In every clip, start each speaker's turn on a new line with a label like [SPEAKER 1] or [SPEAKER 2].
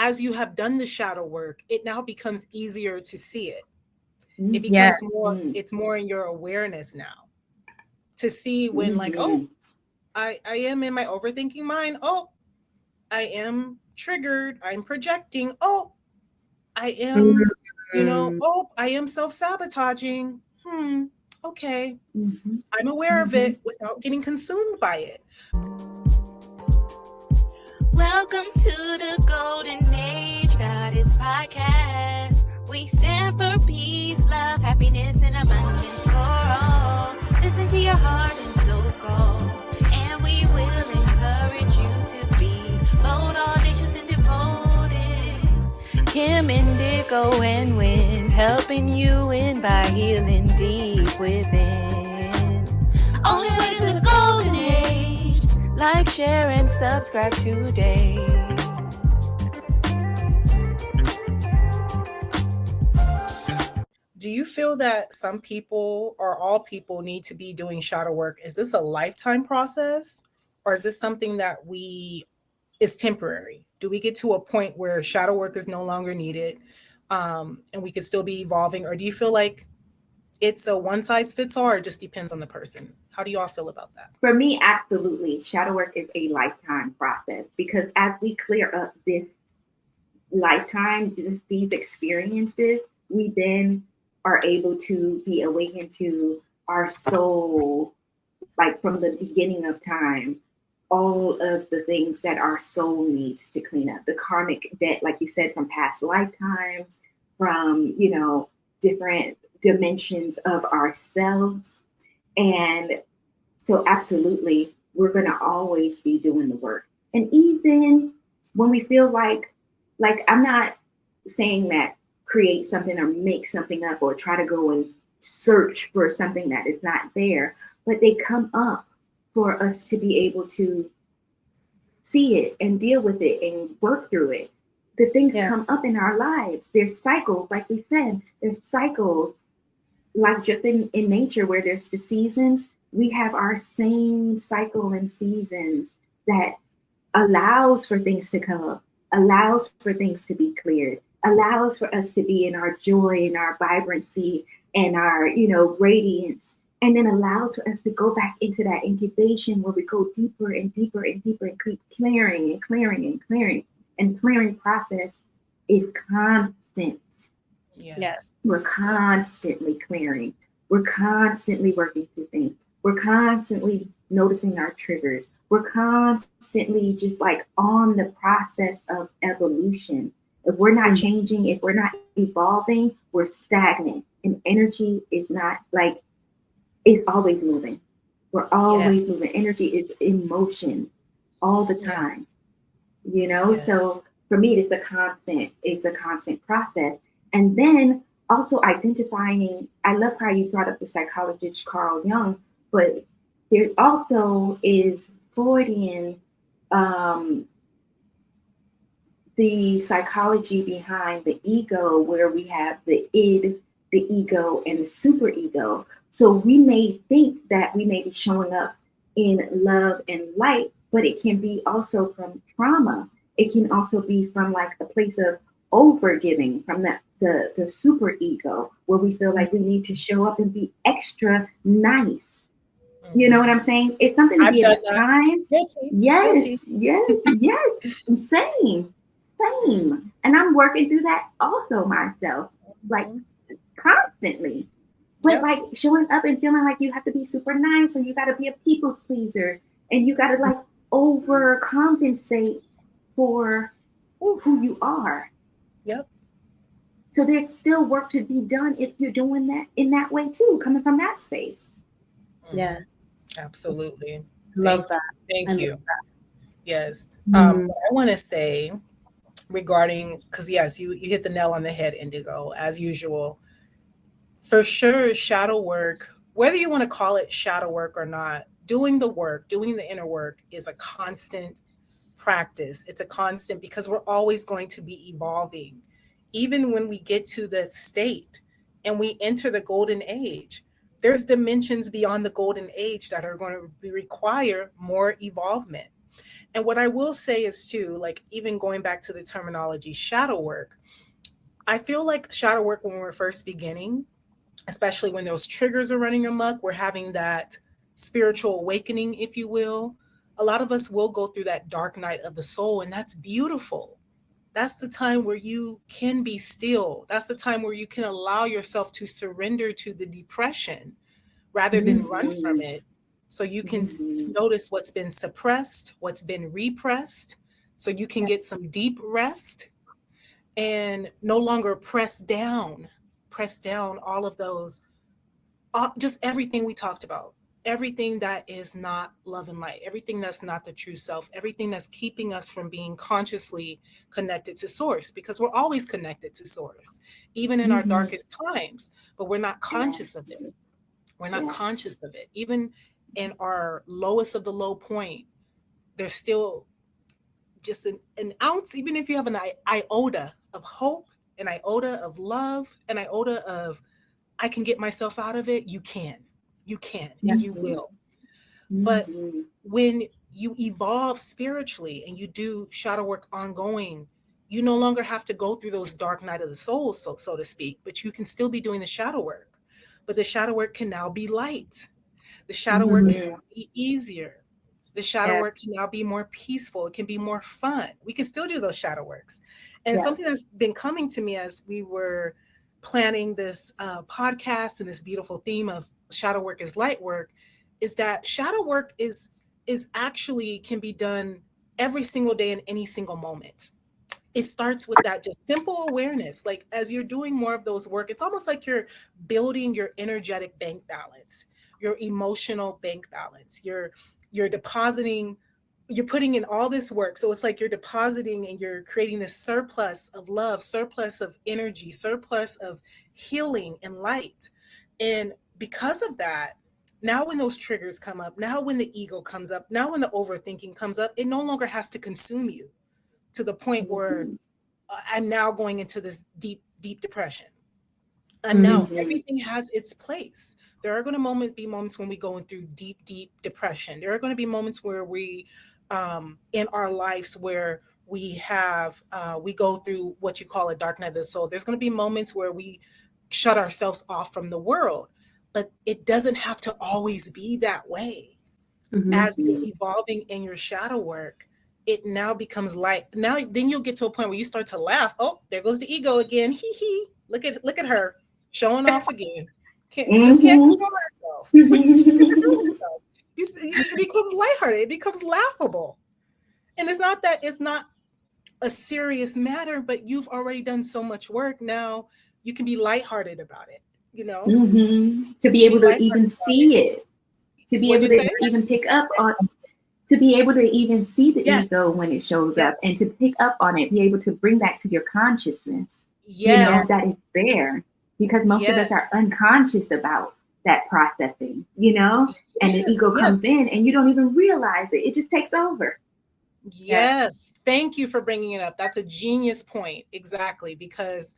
[SPEAKER 1] as you have done the shadow work, it now becomes easier to see it. It
[SPEAKER 2] Yeah.
[SPEAKER 1] becomes more, it's more in your awareness now to see when like, oh, I am in my overthinking mind. Oh, I am triggered. I'm projecting. Oh, I am,
[SPEAKER 2] Mm.
[SPEAKER 1] oh, I am self-sabotaging. Okay.
[SPEAKER 3] Mm-hmm.
[SPEAKER 1] I'm aware of
[SPEAKER 3] Mm-hmm.
[SPEAKER 1] it without getting consumed by it.
[SPEAKER 4] Welcome to the Golden Age Goddess Podcast. We stand for peace, love, happiness, and abundance for all. Listen to your heart and soul's call, and we will encourage you to be bold, audacious, and devoted. Kim, Indigo, and Wind, helping you win by healing deep within. Only way to the Golden Age. Like, share, and subscribe today.
[SPEAKER 1] Do you feel that some people or all people need to be doing shadow work? Is this a lifetime process, or is this something that is temporary? Do we get to a point where shadow work is no longer needed, and we could still be evolving? Or do you feel like it's a one size fits all, or it just depends on the person? How do you all feel about that?
[SPEAKER 3] For me, absolutely. Shadow work is a lifetime process because as we clear up this lifetime, these experiences, we then are able to be awakened to our soul, like from the beginning of time, all of the things that our soul needs to clean up, the karmic debt, like you said, from past lifetimes, from, different dimensions of ourselves. And so absolutely, we're going to always be doing the work. And even when we feel like I'm not saying that create something or make something up or try to go and search for something that is not there, but they come up for us to be able to see it and deal with it and work through it. The things come up in our lives. There's cycles, like we said, there's cycles, like just in nature where there's the seasons. We have our same cycle and seasons that allows for things to come up, allows for things to be cleared, allows for us to be in our joy and our vibrancy and our, radiance, and then allows for us to go back into that incubation where we go deeper and deeper and deeper and keep clearing and clearing and clearing. And clearing process is constant.
[SPEAKER 1] Yes.
[SPEAKER 3] We're constantly clearing. We're constantly working through things. We're constantly noticing our triggers. We're constantly just like on the process of evolution. If we're not changing, if we're not evolving, we're stagnant. And energy is not like, it's always moving. We're always moving. Energy is in motion all the time. So for me, it's a constant process. And then also identifying, I love how you brought up the psychologist Carl Jung, but there also is Freudian, the psychology behind the ego, where we have the id, the ego, and the superego. So we may think that we may be showing up in love and light, but it can be also from trauma. It can also be from like a place of overgiving, from the super ego, where we feel like we need to show up and be extra nice. You know what I'm saying? It's something to be at a time. Yes. Same. And I'm working through that also myself, like constantly. But like showing up and feeling like you have to be super nice, or you got to be a people's pleaser, and you got to like overcompensate for who you are.
[SPEAKER 1] Yep.
[SPEAKER 3] So there's still work to be done if you're doing that in that way too, coming from that space.
[SPEAKER 2] Yes.
[SPEAKER 1] Absolutely.
[SPEAKER 2] Love that.
[SPEAKER 1] Thank you. Yes. I want to say regarding, because yes, you hit the nail on the head, Indigo, as usual. For sure, shadow work, whether you want to call it shadow work or not, doing the work, doing the inner work is a constant practice. It's a constant, because we're always going to be evolving. Even when we get to the state and we enter the golden age, there's dimensions beyond the golden age that are going to require more evolvement. And what I will say is too, like even going back to the terminology shadow work, I feel like shadow work when we're first beginning, especially when those triggers are running amok, we're having that spiritual awakening, if you will. A lot of us will go through that dark night of the soul, and that's beautiful. That's the time where you can be still. That's the time where you can allow yourself to surrender to the depression rather than run from it. So you can notice what's been suppressed, what's been repressed, so you can get some deep rest and no longer press down all of those, just everything we talked about, everything that is not love and light, everything that's not the true self, everything that's keeping us from being consciously connected to source, because we're always connected to source, even in our darkest times, but we're not conscious of it. We're not conscious of it. Even in our lowest of the low point, there's still just an ounce, even if you have an iota of hope, an iota of love, an iota of I can get myself out of it, you can, and you will. But when you evolve spiritually and you do shadow work ongoing, you no longer have to go through those dark night of the soul, so to speak, but you can still be doing the shadow work. But the shadow work can now be light. The shadow work can be easier. The shadow work can now be more peaceful. It can be more fun. We can still do those shadow works. And something that's been coming to me as we were planning this podcast and this beautiful theme of shadow work is light work is that shadow work is actually can be done every single day in any single moment. It starts with that just simple awareness. Like as you're doing more of those work, it's almost like you're building your energetic bank balance, your emotional bank balance. You're depositing, you're putting in all this work. So it's like you're depositing and you're creating this surplus of love, surplus of energy, surplus of healing and light. And because of that, now when those triggers come up, now when the ego comes up, now when the overthinking comes up, it no longer has to consume you to the point where I'm now going into this deep depression. And now everything has its place. There are going to be moments when we go through deep depression. There are going to be moments where we, in our lives, where we go through what you call a dark night of the soul. There's going to be moments where we shut ourselves off from the world, but it doesn't have to always be that way. As you're evolving in your shadow work, it now becomes light. Now, then you'll get to a point where you start to laugh. Oh, there goes the ego again. Hee hee. Look at her showing off again. Just can't control myself. It becomes lighthearted. It becomes laughable. And it's not a serious matter, but you've already done so much work. Now you can be lighthearted about it, you know?
[SPEAKER 3] To be able to even see it. To be able to even pick up on, to be able to even see the ego when it shows up and to pick up on it, be able to bring that to your consciousness. You know, that is there, because most of us are unconscious about that processing, you know, and the ego comes in and you don't even realize it. It just takes over.
[SPEAKER 1] Yes. Thank you for bringing it up. That's a genius point. Exactly. Because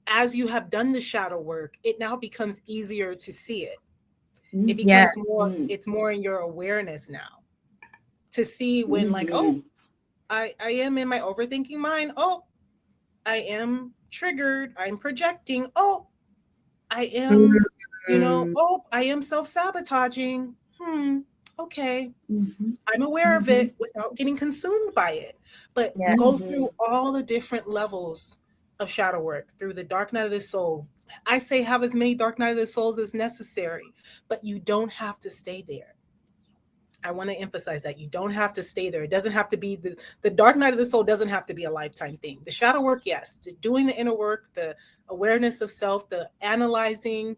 [SPEAKER 1] as you have done the shadow work, it now becomes easier to see it. It becomes more, it's more in your awareness now to see when like, oh, I am in my overthinking mind. Oh, I am triggered. I'm projecting. Oh, I am, you know, oh, I am self-sabotaging. Okay. I'm aware of it without getting consumed by it. But go through all the different levels of shadow work, through the dark night of the soul. I say have as many dark night of the souls as necessary, but you don't have to stay there. I want to emphasize that you don't have to stay there. It doesn't have to be the dark night of the soul doesn't have to be a lifetime thing. The shadow work, yes, doing the inner work, the awareness of self, the analyzing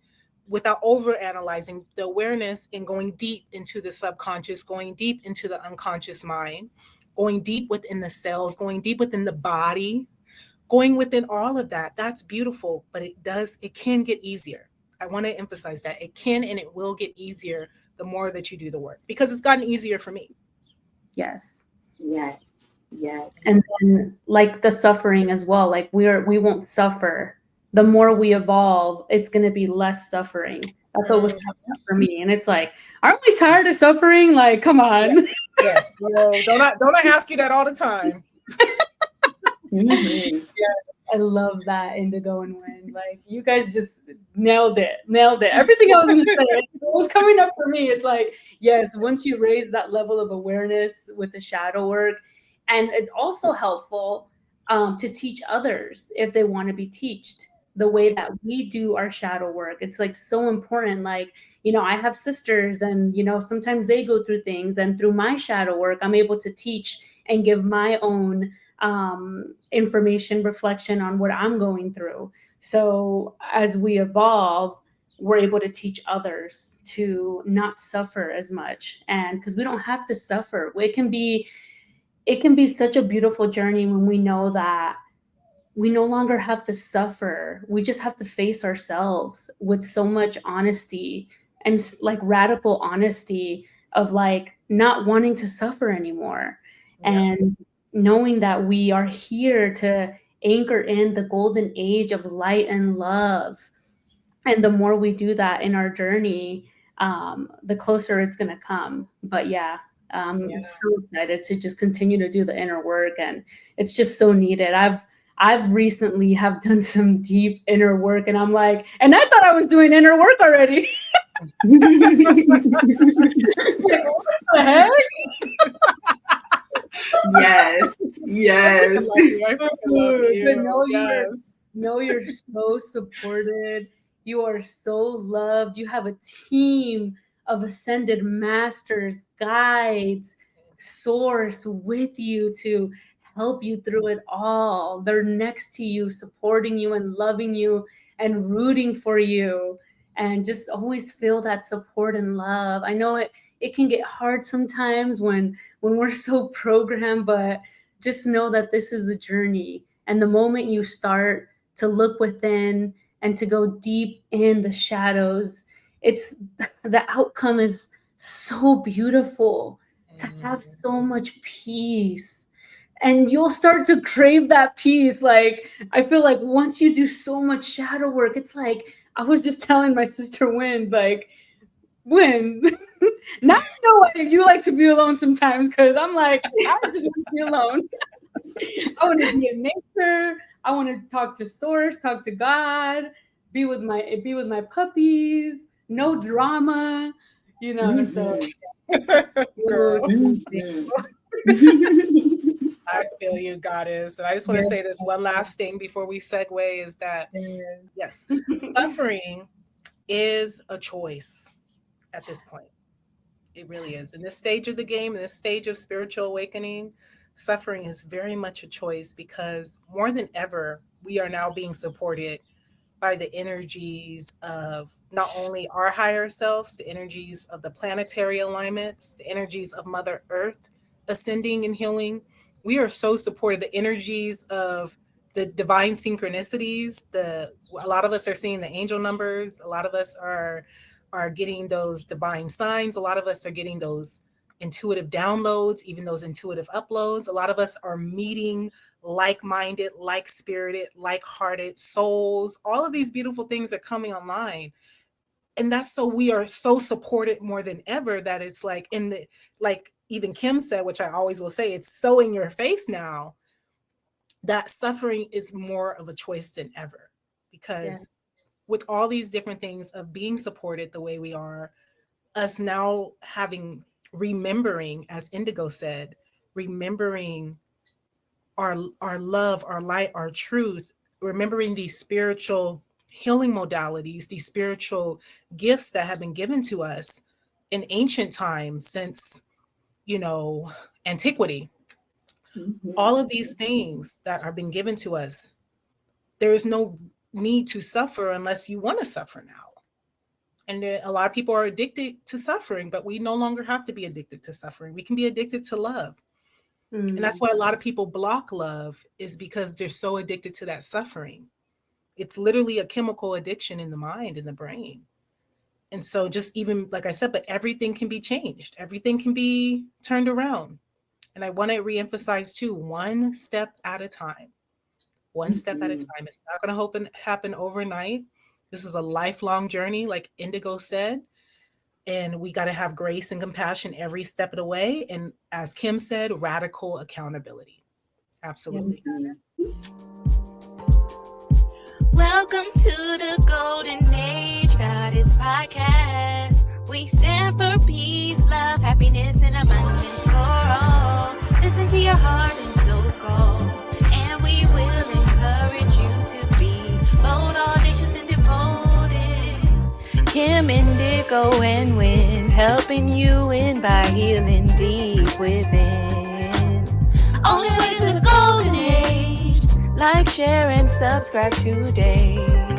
[SPEAKER 1] without over analyzing, the awareness and going deep into the subconscious, going deep into the unconscious mind, going deep within the cells, going deep within the body, going within all of that. That's beautiful, but it can get easier. I want to emphasize that it can and it will get easier the more that you do the work, because it's gotten easier for me.
[SPEAKER 2] Yes.
[SPEAKER 3] And
[SPEAKER 2] then like the suffering as well, like we won't suffer. The more we evolve, it's going to be less suffering. That's what was coming up for me. And it's like, aren't we tired of suffering? Like, come on.
[SPEAKER 1] Yes. Well, don't I ask you that all the time?
[SPEAKER 3] Mhm.
[SPEAKER 2] I love that, Indigo and Wind. Like, you guys just nailed it. Everything I was going to say, it was coming up for me. It's like, yes, once you raise that level of awareness with the shadow work, and it's also helpful to teach others if they want to be taught the way that we do our shadow work. It's like so important. Like, I have sisters, and, sometimes they go through things, and through my shadow work, I'm able to teach and give my own information reflection on what I'm going through. So as we evolve, we're able to teach others to not suffer as much, and because we don't have to suffer, it can be such a beautiful journey when we know that we no longer have to suffer. We just have to face ourselves with so much honesty, and like radical honesty of like not wanting to suffer anymore.
[SPEAKER 1] Yeah.
[SPEAKER 2] And knowing that we are here to anchor in the golden age of light and love. And the more we do that in our journey, the closer it's going to come. But yeah,
[SPEAKER 1] Yeah.
[SPEAKER 2] I'm so excited to just continue to do the inner work, and it's just so needed. I've recently have done some deep inner work, and I'm like, and I thought I was doing inner work already. Like, what the heck?
[SPEAKER 3] Yes. Yes.
[SPEAKER 1] I love you. I freaking love
[SPEAKER 2] But
[SPEAKER 1] you. Yes.
[SPEAKER 2] you're so supported. You are so loved. You have a team of ascended masters, guides, source with you to help you through it all. They're next to you, supporting you and loving you and rooting for you. And just always feel that support and love. I know it can get hard sometimes when we're so programmed, but just know that this is a journey. And the moment you start to look within and to go deep in the shadows, it's the outcome is so beautiful, to have so much peace. And you'll start to crave that peace. Like, I feel like once you do so much shadow work, it's like I was just telling my sister Wind, like, Wind, now I know why you like to be alone sometimes, because I'm like, I just want to be alone. I want to be in nature. I want to talk to source, talk to God, be with my puppies, no drama, so
[SPEAKER 1] Girl,
[SPEAKER 3] Mhm.
[SPEAKER 1] I feel you, goddess. And I just want to say this one last thing before we segue is that, yes, suffering is a choice at this point. It really is. In this stage of the game, in this stage of spiritual awakening, suffering is very much a choice because more than ever, we are now being supported by the energies of not only our higher selves, the energies of the planetary alignments, the energies of Mother Earth ascending and healing. We are so supported. The energies of the divine synchronicities. A lot of us are seeing the angel numbers. A lot of us are getting those divine signs. A lot of us are getting those intuitive downloads, even those intuitive uploads. A lot of us are meeting like-minded, like-spirited, like-hearted souls. All of these beautiful things are coming online. And that's so we are so supported more than ever that it's like like even Kim said, which I always will say, it's so in your face now that suffering is more of a choice than ever. Because with all these different things of being supported the way we are, us now remembering, as Indigo said, remembering our love, our light, our truth, remembering these spiritual healing modalities, these spiritual gifts that have been given to us in ancient times since, antiquity. All of these things that are being given to us, there is no need to suffer unless you want to suffer now. And a lot of people are addicted to suffering, but we no longer have to be addicted to suffering. We can be addicted to love. And that's why a lot of people block love, is because they're so addicted to that suffering. It's literally a chemical addiction in the mind, in the brain. And so just even like I said, but everything can be changed. Everything can be turned around. And I want to reemphasize too, one step at a time. One step at a time. It's not going to happen overnight. This is a lifelong journey, like Indigo said. And we got to have grace and compassion every step of the way. And as Kim said, radical accountability. Absolutely.
[SPEAKER 4] Welcome to the Golden Age Goddess Podcast. We stand for peace, love, happiness, and abundance for all. Listen to your heart and soul's call, and we will encourage you to be bold, audacious, and devoted. Kim, Indigo, and Wind, helping you win by healing deep within. Only way to the Golden Age. Like, share, and subscribe today.